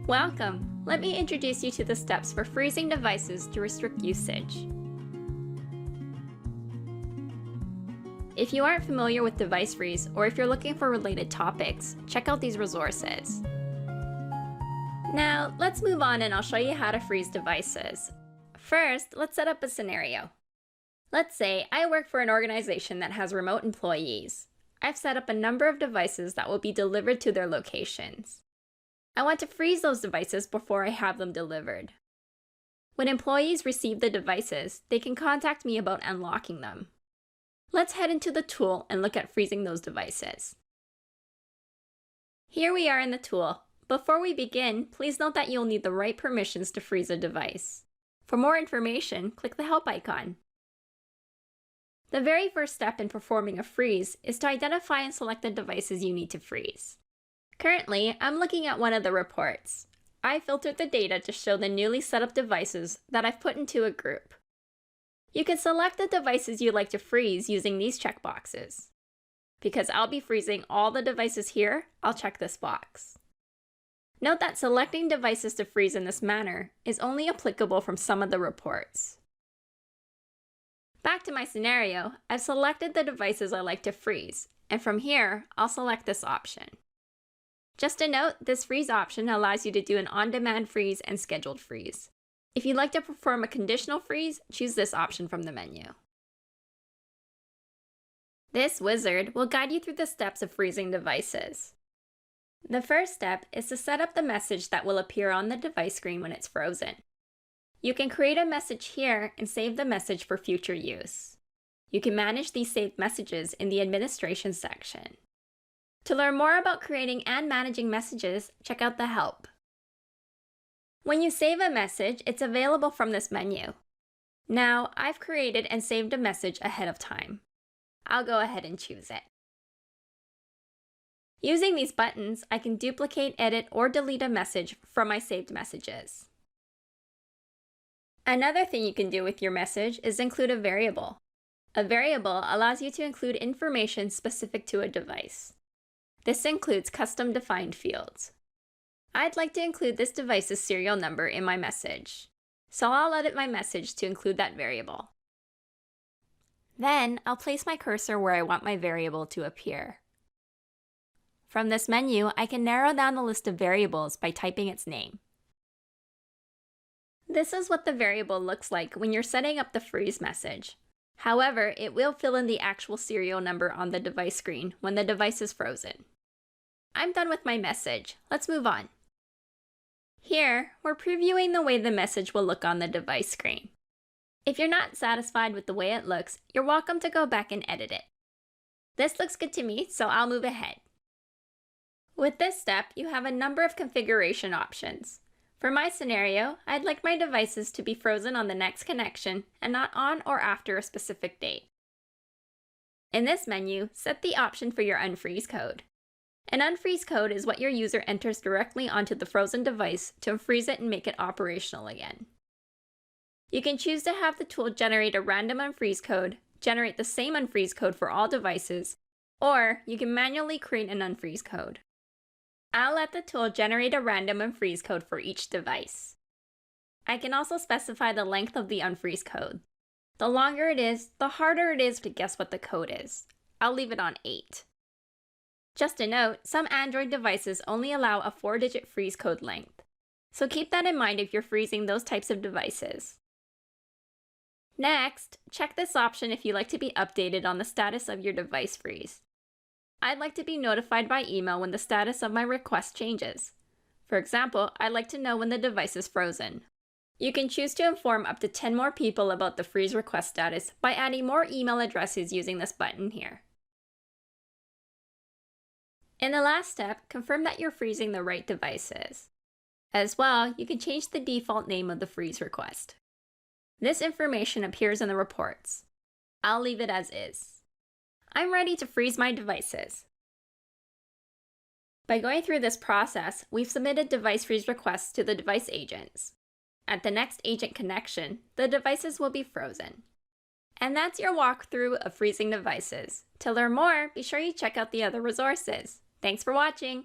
Welcome! Let me introduce you to the steps for freezing devices to restrict usage. If you aren't familiar with device freeze, or if you're looking for related topics, check out these resources. Now, let's move on and I'll show you how to freeze devices. First, let's set up a scenario. Let's say I work for an organization that has remote employees. I've set up a number of devices that will be delivered to their locations. I want to freeze those devices before I have them delivered. When employees receive the devices, they can contact me about unlocking them. Let's head into the tool and look at freezing those devices. Here we are in the tool. Before we begin, please note that you'll need the right permissions to freeze a device. For more information, click the help icon. The very first step in performing a freeze is to identify and select the devices you need to freeze. Currently, I'm looking at one of the reports. I filtered the data to show the newly set up devices that I've put into a group. You can select the devices you'd like to freeze using these checkboxes. Because I'll be freezing all the devices here, I'll check this box. Note that selecting devices to freeze in this manner is only applicable from some of the reports. Back to my scenario, I've selected the devices I like to freeze, and from here, I'll select this option. Just a note, this freeze option allows you to do an on-demand freeze and scheduled freeze. If you'd like to perform a conditional freeze, choose this option from the menu. This wizard will guide you through the steps of freezing devices. The first step is to set up the message that will appear on the device screen when it's frozen. You can create a message here and save the message for future use. You can manage these saved messages in the administration section. To learn more about creating and managing messages, check out the help. When you save a message, it's available from this menu. Now, I've created and saved a message ahead of time. I'll go ahead and choose it. Using these buttons, I can duplicate, edit, or delete a message from my saved messages. Another thing you can do with your message is include a variable. A variable allows you to include information specific to a device. This includes custom-defined fields. I'd like to include this device's serial number in my message, so I'll edit my message to include that variable. Then, I'll place my cursor where I want my variable to appear. From this menu, I can narrow down the list of variables by typing its name. This is what the variable looks like when you're setting up the freeze message. However, it will fill in the actual serial number on the device screen when the device is frozen. I'm done with my message. Let's move on. Here, we're previewing the way the message will look on the device screen. If you're not satisfied with the way it looks, you're welcome to go back and edit it. This looks good to me, so I'll move ahead. With this step, you have a number of configuration options. For my scenario, I'd like my devices to be frozen on the next connection and not on or after a specific date. In this menu, set the option for your unfreeze code. An unfreeze code is what your user enters directly onto the frozen device to unfreeze it and make it operational again. You can choose to have the tool generate a random unfreeze code, generate the same unfreeze code for all devices, or you can manually create an unfreeze code. I'll let the tool generate a random unfreeze code for each device. I can also specify the length of the unfreeze code. The longer it is, the harder it is to guess what the code is. I'll leave it on 8. Just a note, some Android devices only allow a 4-digit freeze code length, so keep that in mind if you're freezing those types of devices. Next, check this option if you'd like to be updated on the status of your device freeze. I'd like to be notified by email when the status of my request changes. For example, I'd like to know when the device is frozen. You can choose to inform up to 10 more people about the freeze request status by adding more email addresses using this button here. In the last step, confirm that you're freezing the right devices. As well, you can change the default name of the freeze request. This information appears in the reports. I'll leave it as is. I'm ready to freeze my devices. By going through this process, we've submitted device freeze requests to the device agents. At the next agent connection, the devices will be frozen. And that's your walkthrough of freezing devices. To learn more, be sure you check out the other resources. Thanks for watching!